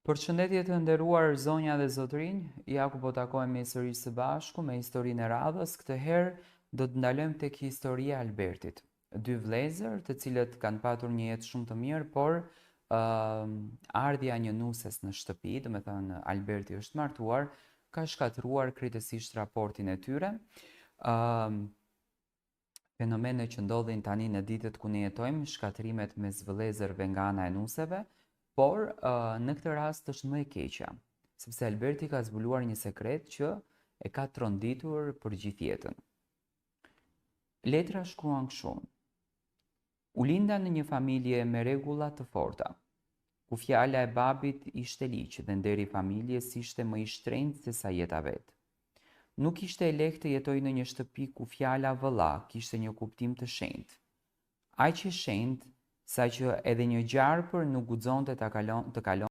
Përshëndetje të nderuar zonja dhe zotrinj, ja ku po takohemi sërish së bashku me historinë e radhës. Këtë herë do të ndalojmë tek historia e Albertit. Dy vëllezër, të cilët kanë patur një jetë shumë të mirë, por ardhja e një nuses në shtëpi, do të thënë Alberti është martuar, ka shkatëruar krejtësisht raportin e tyre. Fenomene që ndodhin tani në ditët ku ne jetojmë, shkatërimet mes vëllezërve nga ana e nuseve. Por në këtë rast është më e keqja, sepse Alberti ka zbuluar një sekret që e ka tronditur për gjithë jetën. Letra shkruan kështu: u linda në një familje me rregulla të forta, ku fjala e babit ishte liq dhe nderi i familjes ishte më i shtrenjtë se sa jeta vet. Nuk ishte e lehtë të jetoj në një shtëpi ku fjala vëlla kishte një kuptim të shenjtë. Aq e shenjtë sa që edhe një gjarpër nuk guxonte të kalon